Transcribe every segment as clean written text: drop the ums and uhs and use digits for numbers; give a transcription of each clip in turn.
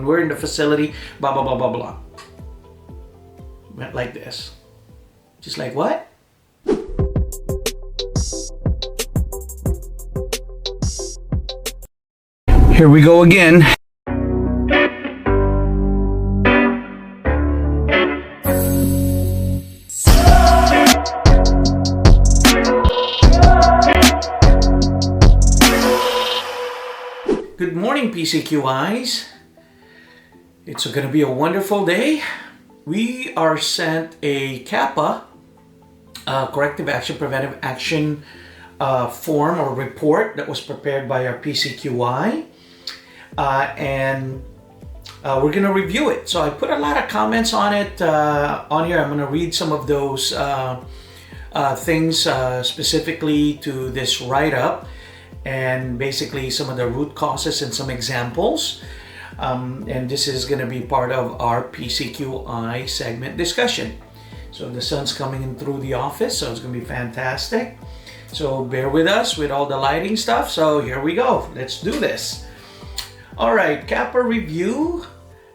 when we're in the facility, blah, blah, blah, blah, blah. Went like this. Just like what? Here we go again. Good morning, PCQIs. It's going to be a wonderful day. We are sent a CAPA, Corrective Action, Preventive Action form or report that was prepared by our PCQI. And we're going to review it. So I put a lot of comments on it on here. I'm going to read some of those things specifically to this write-up, and basically some of the root causes and some examples. And this is going to be part of our PCQI segment discussion. So the sun's coming in through the office, so it's going to be fantastic. So bear with us with all the lighting stuff. So here we go. Let's do this. All right, CAPA review,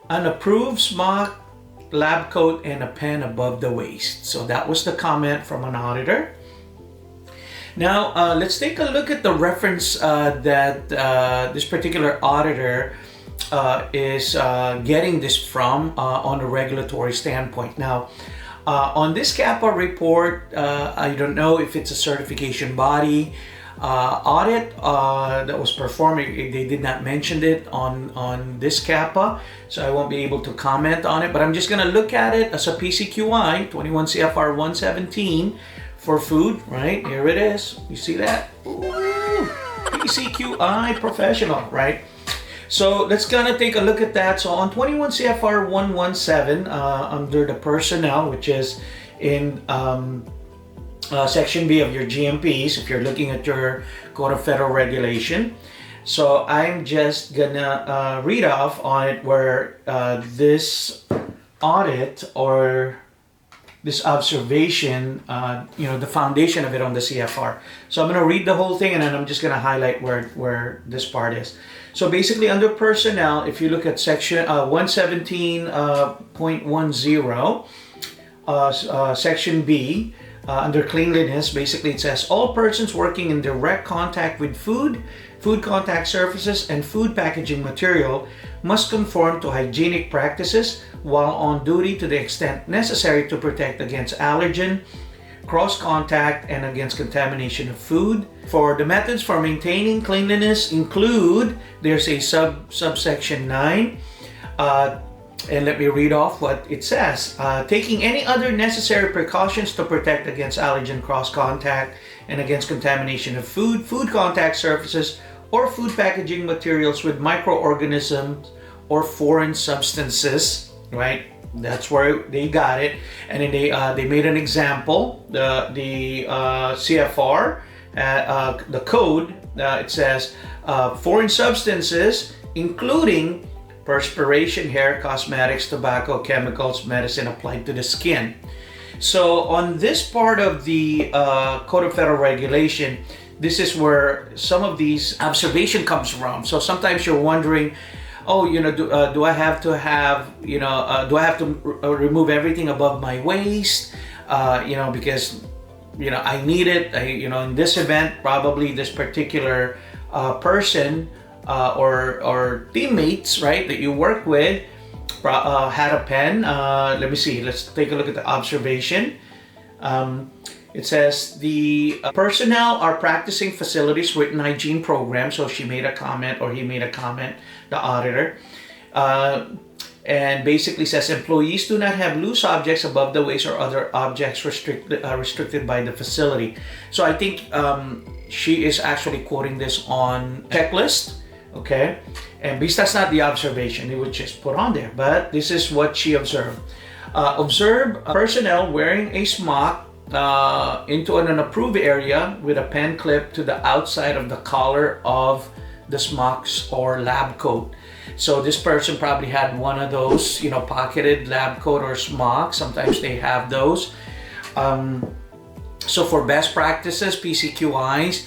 an approved Smock lab coat and a pen above the waist. So that was the comment from an auditor. Now, let's take a look at the reference that this particular auditor is getting this from on a regulatory standpoint. Now, on this CAPA report, I don't know if it's a certification body audit that was performed. They did not mention it on this CAPA, so I won't be able to comment on it, but I'm just going to look at it as a PCQI, 21 CFR 117 for food, right? Here it is. You see that? Ooh, PCQI professional, right? So let's kind of take a look at that. So on 21 CFR 117, under the personnel, which is in Section B of your GMPs, if you're looking at your Code of Federal Regulation. So I'm just gonna read off on it where this audit or this observation, the foundation of it on the CFR. So I'm gonna read the whole thing and then I'm just gonna highlight where this part is. So basically under personnel, if you look at section 117.10, section B, under cleanliness, basically it says all persons working in direct contact with food contact surfaces, and food packaging material must conform to hygienic practices while on duty to the extent necessary to protect against allergen, cross-contact, and against contamination of food. For the methods for maintaining cleanliness include, there's a subsection 9, and let me read off what it says. Taking any other necessary precautions to protect against allergen cross-contact and against contamination of food contact surfaces, or food packaging materials with microorganisms or foreign substances, right? That's where they got it. And then they made an example, the CFR, the code, it says foreign substances including perspiration, hair, cosmetics, tobacco, chemicals, medicine applied to the skin. So on this part of the Code of Federal Regulation, this is where some of these observation comes from. So sometimes you're wondering, oh, do I have to have, do I have to remove everything above my waist, because, I need it, in this event, probably this particular person or teammates, right, that you work with had a pen. Let me see, let's take a look at the observation. It says the personnel are practicing facilities written hygiene program. So she made a comment, or he made a comment, the auditor, and basically says employees do not have loose objects above the waist or other objects restricted by the facility. So I think she is actually quoting this on checklist, okay? And because that's not the observation, it would just put on there, but this is what she observed. Observe personnel wearing a smock into an approved area with a pen clip to the outside of the collar of the smocks or lab coat. So this person probably had one of those, pocketed lab coat or smock. Sometimes they have those. So for best practices, PCQIs,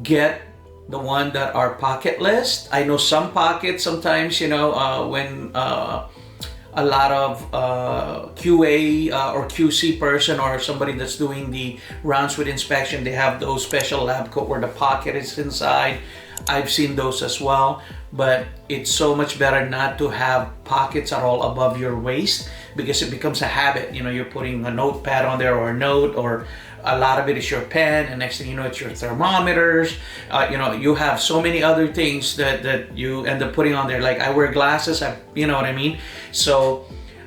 get the one that are pocketless. I know some pockets sometimes, when a lot of QA or QC person or somebody that's doing the rounds with inspection, they have those special lab coat where the pocket is inside. I've seen those as well, but it's so much better not to have pockets at all above your waist, because it becomes a habit. You're putting a notepad on there or a note, or a lot of it is your pen, and next thing you know, it's your thermometers. You have so many other things that you end up putting on there. Like I wear glasses, you know what I mean? So,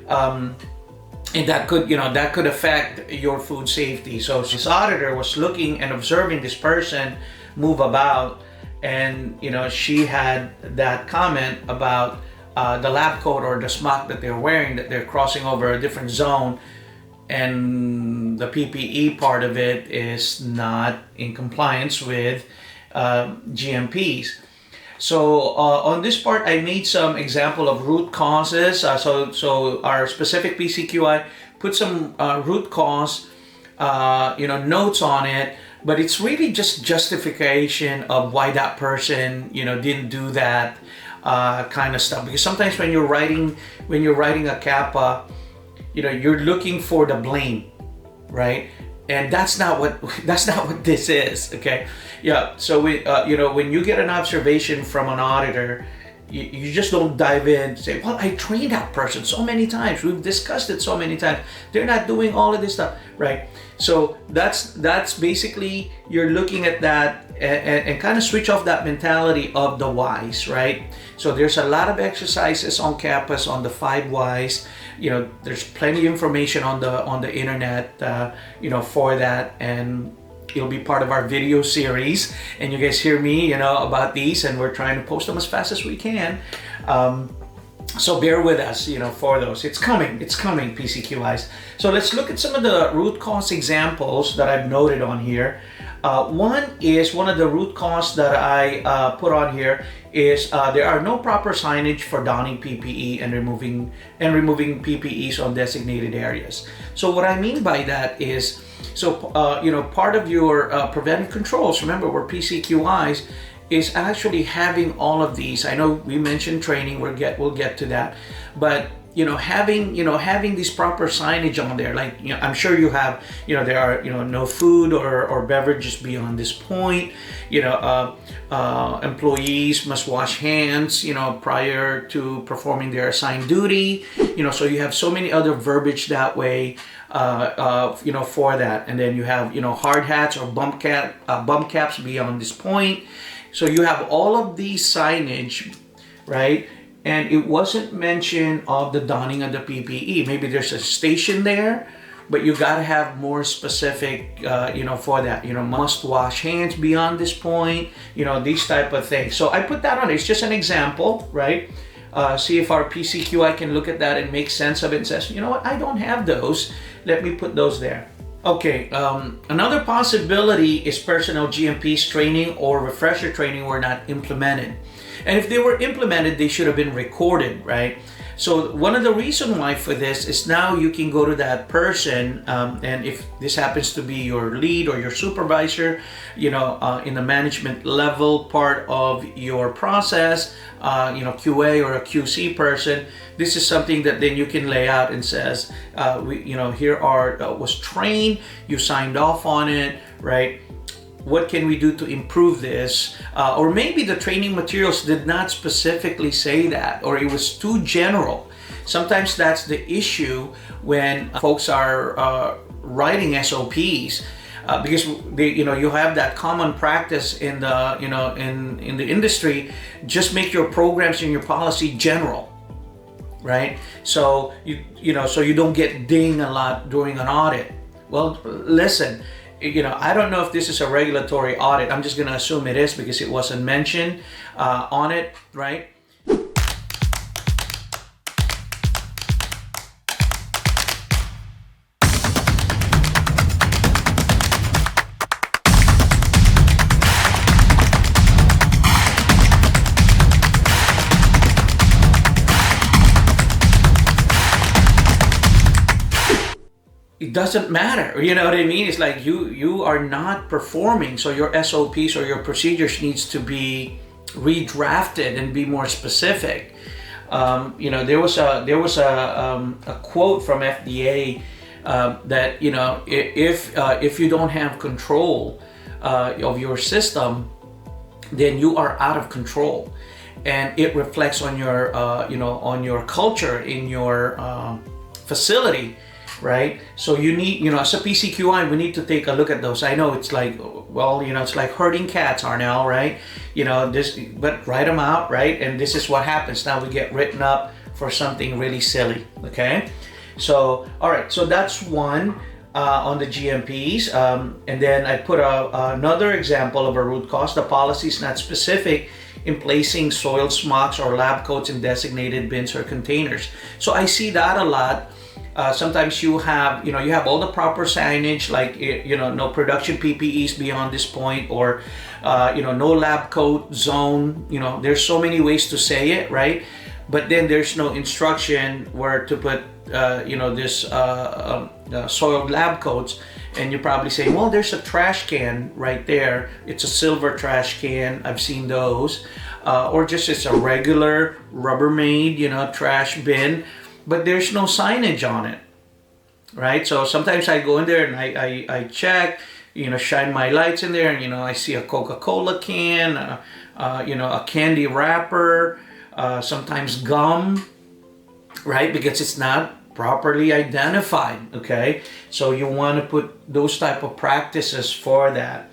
and that could affect your food safety. So this auditor was looking and observing this person move about, and she had that comment about the lab coat or the smock that they're wearing, that they're crossing over a different zone, and the PPE part of it is not in compliance with GMPs. So on this part, I made some example of root causes. So our specific PCQI put some root cause notes on it, but it's really just justification of why that person didn't do that kind of stuff. Because sometimes when you're writing a CAPA, you're looking for the blame, right? And that's not what this is. Okay, yeah. So when you get an observation from an auditor, you just don't dive in and say, well, I trained that person so many times, we've discussed it so many times, they're not doing all of this stuff, right? So that's basically, you're looking at that and kind of switch off that mentality of the whys, right? So there's a lot of exercises on CAPAs on the 5 whys. There's plenty of information on the internet for that, and it'll be part of our video series, and you guys hear me about these, and we're trying to post them as fast as we can. So bear with us for those. It's coming PCQIs. So let's look at some of the root cause examples that I've noted on here. One of the root cause that I put on here is there are no proper signage for donning PPE and removing PPEs on designated areas. So what I mean by that is, part of your preventive controls, remember we're PCQIs, is actually having all of these. I know we mentioned training, we'll get to that, but having these proper signage on there, like I'm sure you have, there are no food or beverages beyond this point. Employees must wash hands prior to performing their assigned duty. So you have so many other verbiage that way for that. And then you have hard hats or bump caps beyond this point. So you have all of these signage, right? And it wasn't mentioned of the donning of the PPE. Maybe there's a station there, but you gotta have more specific, for that. Must wash hands beyond this point. These type of things. So I put that on. It's just an example, right? See if our PCQI can look at that and make sense of it and says, you know what, I don't have those. Let me put those there. Okay, another possibility is personnel GMPs training or refresher training were not implemented. And if they were implemented, they should have been recorded, right? So one of the reasons why for this is now you can go to that person, and if this happens to be your lead or your supervisor, in the management level part of your process, QA or a QC person, this is something that then you can lay out and says, here was trained, you signed off on it, right? What can we do to improve this? Or maybe the training materials did not specifically say that, or it was too general. Sometimes that's the issue when folks are writing SOPs, because you have that common practice in the in the industry. Just make your programs and your policy general, right? So you don't get dinged a lot during an audit. Well, listen. I don't know if this is a regulatory audit. I'm just going to assume it is because it wasn't mentioned on it, right? it doesn't matter. You know what I mean? It's like you are not performing, so your SOPs or your procedures needs to be redrafted and be more specific. There was a quote from FDA that if you don't have control of your system, then you are out of control, and it reflects on your on your culture in your facility, right? So you need, as a PCQI, we need to take a look at those. I know it's like, well, it's like herding cats, Arnell, right? But write them out, right? And this is what happens. Now we get written up for something really silly, okay? So, all right, so that's one on the GMPs. And then I put another example of a root cause. The policy is not specific in placing soil smocks or lab coats in designated bins or containers. So I see that a lot. Sometimes you have all the proper signage, like, no production PPEs beyond this point, or, no lab coat zone. There's so many ways to say it, right? But then there's no instruction where to put, this soiled lab coats. And you're probably saying, well, there's a trash can right there. It's a silver trash can. I've seen those. Or just it's a regular Rubbermaid, trash bin. But there's no signage on it, right? So sometimes I go in there and I check, shine my lights in there, and I see a Coca-Cola can, a candy wrapper, sometimes gum, right? Because it's not properly identified, okay? So you want to put those type of practices for that.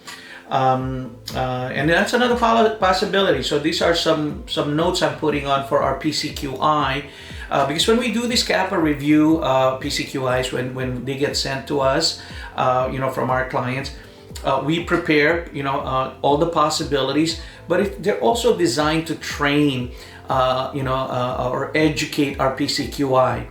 And that's another possibility. So these are some notes I'm putting on for our PCQI. Because when we do this CAPA review, PCQIs, when they get sent to us, from our clients, we prepare, all the possibilities, but they're also designed to train, or educate our PCQI.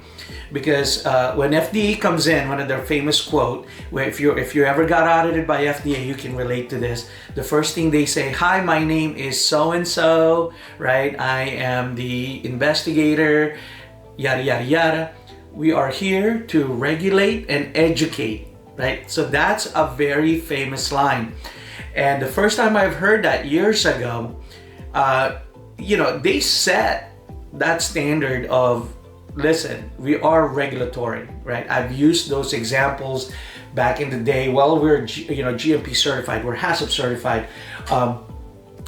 Because when FDA comes in, one of their famous quote, where if you ever got audited by FDA, you can relate to this. The first thing they say, "Hi, my name is so and so, right? I am the investigator, yada yada yada. We are here to regulate and educate," right? So that's a very famous line. And the first time I've heard that years ago, they set that standard of, listen, we are regulatory, right? I've used those examples back in the day. Well, we're GMP certified, we're HACCP certified.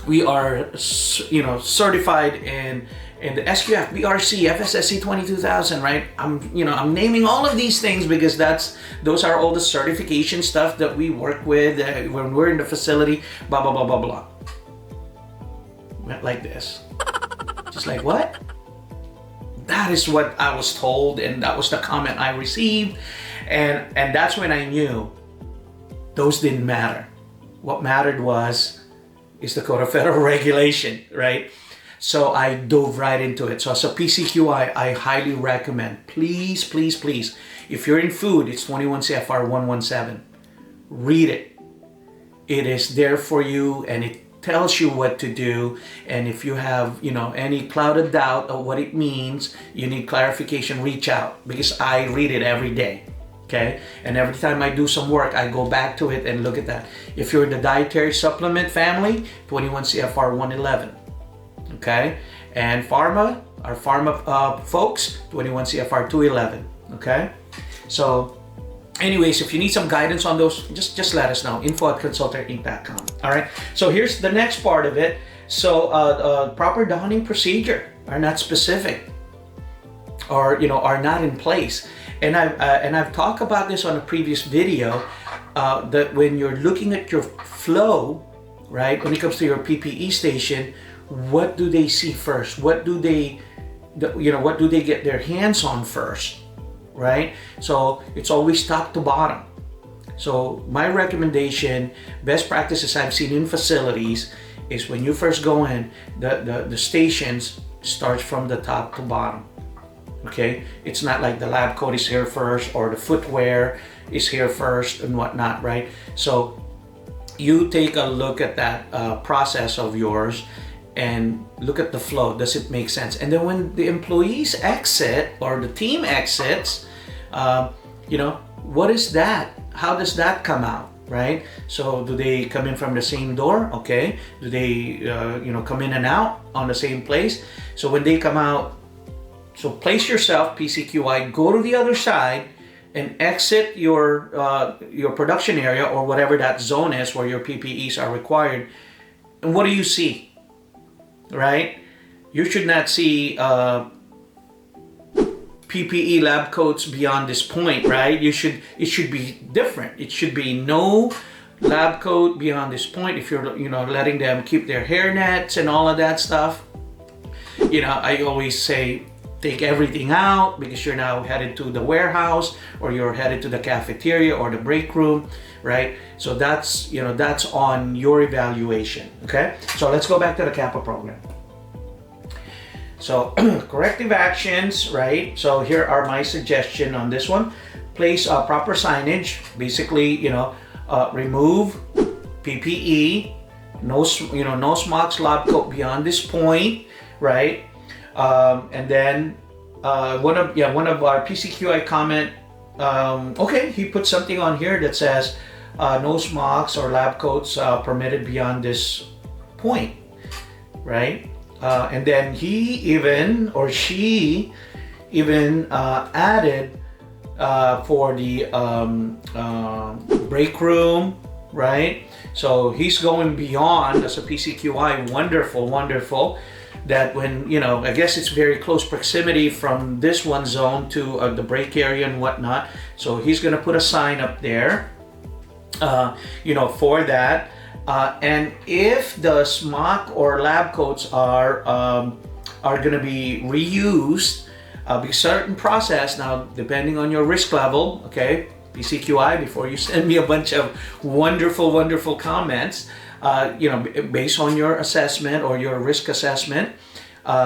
We are, certified in the SQF, BRC, FSSC 22000, right? I'm naming all of these things because those are all the certification stuff that we work with when we're in the facility. Blah blah blah blah blah. Went like this, just like what? That is what I was told, and that was the comment I received, and that's when I knew those didn't matter. What mattered is the Code of Federal Regulation, right? So I dove right into it. So as a PCQI, I highly recommend, please, please, please, if you're in food, it's 21 CFR 117. Read it. It is there for you, and it tells you what to do. And if you have, any clouded doubt of what it means, you need clarification, reach out, because I read it every day. Okay, and every time I do some work, I go back to it and look at that. If you're in the dietary supplement family, 21 CFR 111. Okay, and pharma, our pharma folks, 21 CFR 211. Okay, so anyways, if you need some guidance on those, just let us know. info@consultantinc.com. All right, so here's the next part of it. So proper donning procedure are not specific, or are not in place. And I've talked about this on a previous video, that when you're looking at your flow, right, when it comes to your PPE station, what do they see first? What do they get their hands on first, right? So it's always top to bottom. So my recommendation, best practices I've seen in facilities, is when you first go in, the stations starts from the top to bottom. Okay, it's not like the lab coat is here first or the footwear is here first and whatnot, right? So you take a look at that process of yours and look at the flow. Does it make sense? And then when the employees exit or the team exits, what is that? How does that come out, right? So do they come in from the same door? Okay. Do they, come in and out on the same place? So when they come out, so place yourself, PCQI, go to the other side and exit your production area or whatever that zone is where your PPEs are required. And what do you see, right? You should not see PPE lab coats beyond this point, right? It should be different. It should be no lab coat beyond this point. If you're letting them keep their hair nets and all of that stuff, I always say take everything out because you're now headed to the warehouse or you're headed to the cafeteria or the break room, right? So that's on your evaluation. Okay, so let's go back to the CAPA program. So corrective actions, right? So here are my suggestion on this one. Place proper signage. Basically, remove PPE. No Smock's lab coat beyond this point, right? And then one of our PCQI comment. Okay, he put something on here that says no Smocks or lab coats permitted beyond this point, right? And then she even added for the break room, right? So he's going beyond as a PCQI. Wonderful. That when, I guess it's very close proximity from this one zone to the break area and whatnot. So he's going to put a sign up there, for that. And if the smock or lab coats are going to be reused, because certain process now, depending on your risk level, okay, PCQI, before you send me a bunch of wonderful comments, based on your assessment or your risk assessment,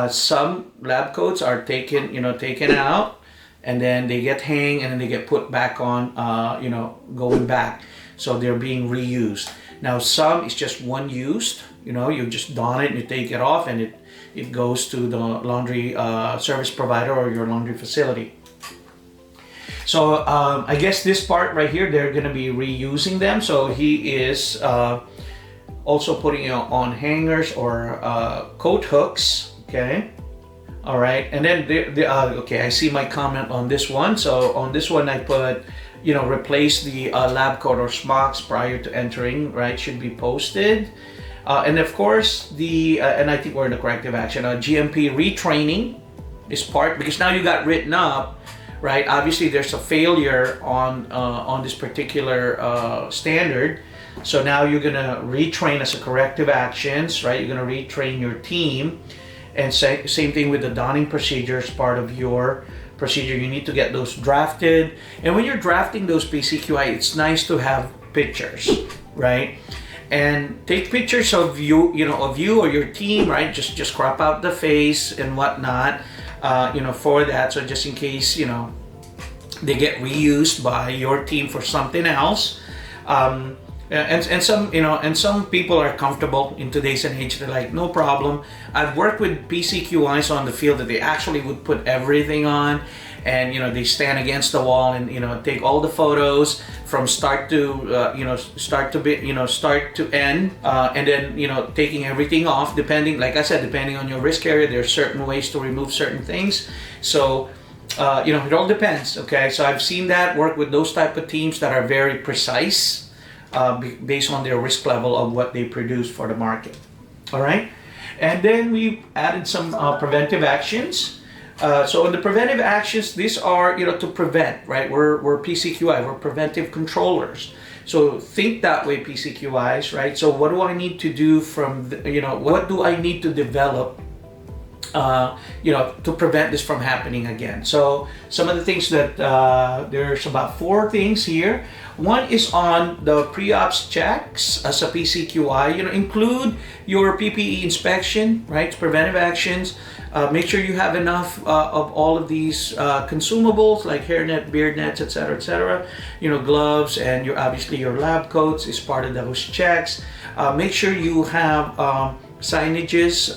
some lab coats are taken out, and then they get hang, and then they get put back on, going back. So they're being reused. Now some is just one used, you just don it and you take it off, and it goes to the laundry service provider or your laundry facility. So I guess this part right here, they're going to be reusing them. So he is also putting it on hangers or coat hooks. Okay. All right. And then okay, I see my comment on this one. So on this one, I put, replace the lab coat or smocks prior to entering, right? Should be posted. And of course, and I think we're in the corrective action, GMP retraining is part, because now you got written up, right? Obviously, there's a failure on this particular standard. So now you're gonna retrain as a corrective actions, right? You're gonna retrain your team, and same thing with the donning procedures, part of your procedure. You need to get those drafted, and when you're drafting those PCQI, it's nice to have pictures, right? And take pictures of you or your team, right? Just crop out the face and whatnot, for that. So just in case, they get reused by your team for something else. And some people are comfortable in today's age. They're like, no problem. I've worked with PCQIs on the field that they actually would put everything on, and they stand against the wall and take all the photos from start to end, and then taking everything off. Depending, like I said, depending on your risk area, there are certain ways to remove certain things. So it all depends. Okay, so I've seen that work with those type of teams that are very precise. Based on their risk level of what they produce for the market. All right, and then we added some preventive actions. So in the preventive actions, these are to prevent, right? We're PCQI, we're preventive controllers. So think that way, PCQIs, right? So what do I need to do what do I need to develop to prevent this from happening again? So some of the things that there's about 4 things here. One is on the pre-ops checks as a PCQI. Include your PPE inspection, right? Preventive actions. Make sure you have enough of all of these consumables like hairnet, beard nets, etc. Gloves, and obviously your lab coats is part of those checks. Make sure you have signages,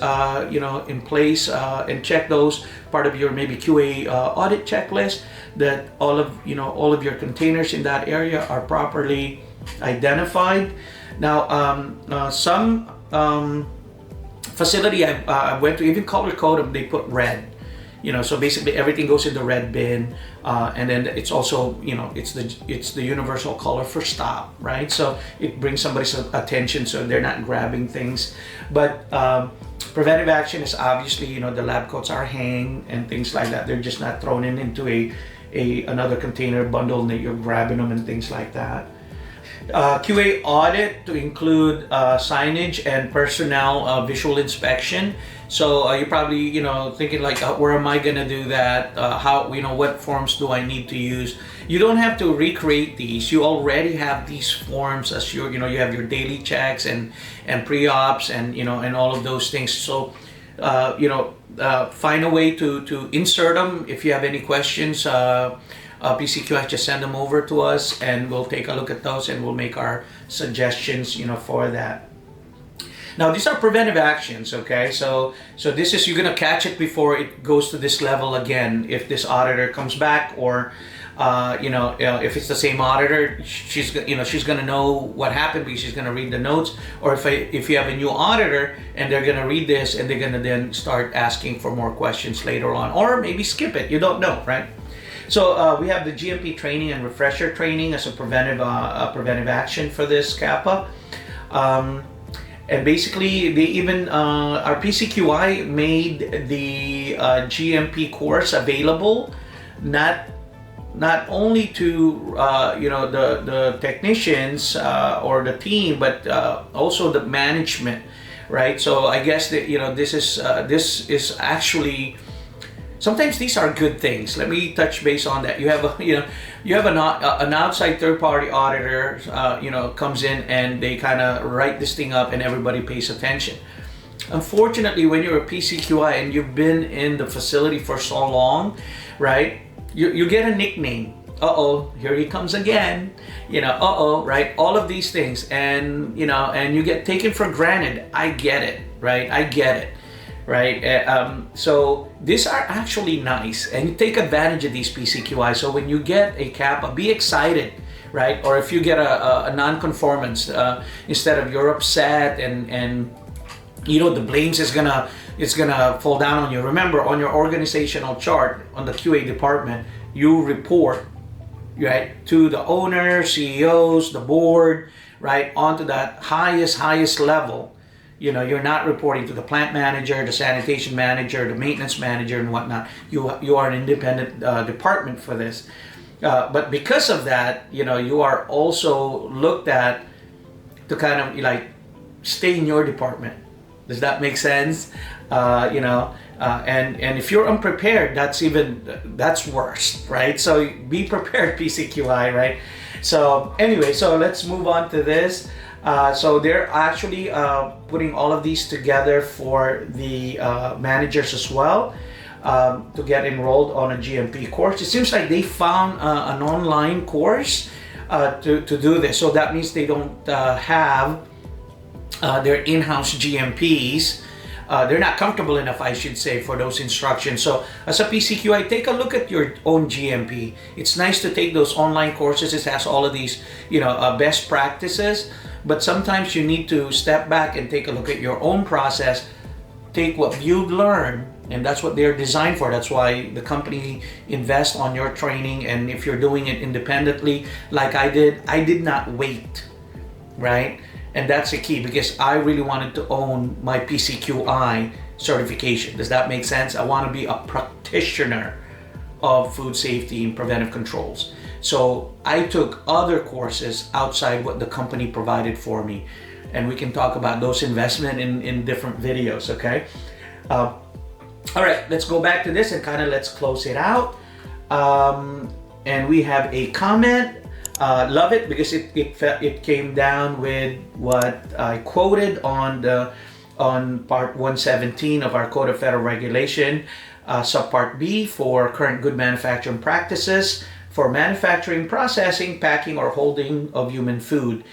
in place, and check those part of your maybe QA audit checklist, that all of your containers in that area are properly identified. Now, some facility I went to even color code them. They put red. So basically everything goes in the red bin, and then it's also, it's the universal color for stop, right? So it brings somebody's attention, so they're not grabbing things. But preventive action is obviously, the lab coats are hang and things like that. They're just not thrown into another container bundle that you're grabbing them and things like that. QA audit to include signage and personnel visual inspection. So you're probably thinking like, where am I gonna do that? How what forms do I need to use? You don't have to recreate these. You already have these forms as you have your daily checks and pre-ops and and all of those things. So find a way to insert them. If you have any questions, PCQI, just send them over to us and we'll take a look at those and we'll make our suggestions for that. Now these are preventive actions, okay? So this is, you're gonna catch it before it goes to this level again. If this auditor comes back, or if it's the same auditor, she's gonna know what happened because she's gonna read the notes. Or if you have a new auditor and they're gonna read this and they're gonna then start asking for more questions later on, or maybe skip it. You don't know, right? So we have the GMP training and refresher training as a preventive action for this CAPA. And basically, they even our PCQI made the GMP course available, not only to the technicians or the team, but also the management, right? So I guess that this is actually. Sometimes these are good things. Let me touch base on that. You have an outside third-party auditor, comes in and they kind of write this thing up and everybody pays attention. Unfortunately, when you're a PCQI and you've been in the facility for so long, right? You get a nickname. Uh-oh, here he comes again. Uh-oh, right? All of these things, and and you get taken for granted. I get it, right? I get it. Right, so these are actually nice, and you take advantage of these PCQI. So when you get a CAPA, be excited, right? Or if you get a non-conformance, instead of you're upset and the blames is gonna fall down on you. Remember, on your organizational chart on the QA department, you report, right, to the owner, CEOs, the board, right, onto that highest level. You're not reporting to the plant manager, the sanitation manager, the maintenance manager, and whatnot. You are an independent department for this. But because of that, you are also looked at to kind of like stay in your department. Does that make sense? And if you're unprepared, that's worse, right? So be prepared, PCQI, right? So anyway, so let's move on to this. So they're actually putting all of these together for the managers as well to get enrolled on a GMP course. It seems like they found an online course to do this. So that means they don't have their in-house GMPs. They're not comfortable enough, I should say, for those instructions. So as a PCQI, take a look at your own GMP. It's nice to take those online courses. It has all of these, best practices. But sometimes you need to step back and take a look at your own process. Take what you've learned, and that's what they're designed for. That's why the company invests on your training. And if you're doing it independently, like I did not wait, right? And that's the key, because I really wanted to own my PCQI certification. Does that make sense? I want to be a practitioner of food safety and preventive controls. So I took other courses outside what the company provided for me. And we can talk about those investments in different videos, okay? All right, let's go back to this and kind of let's close it out. And we have a comment. Love it because it came down with what I quoted on part 117 of our Code of Federal Regulation, subpart B, for current good manufacturing practices for manufacturing, processing, packing, or holding of human food.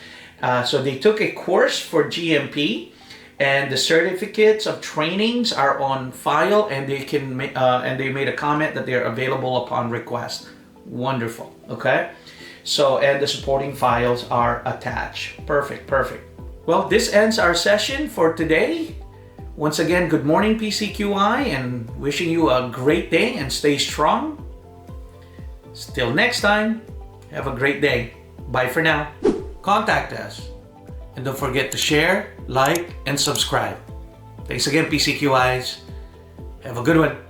So they took a course for GMP, And the certificates of trainings are on file, and they made a comment that they're available upon request. Wonderful. Okay. So, and the supporting files are attached. Perfect. Well, this ends our session for today. Once again, good morning, PCQI, and wishing you a great day and stay strong. Till next time, have a great day. Bye for now. Contact us. And don't forget to share, like, and subscribe. Thanks again, PCQIs. Have a good one.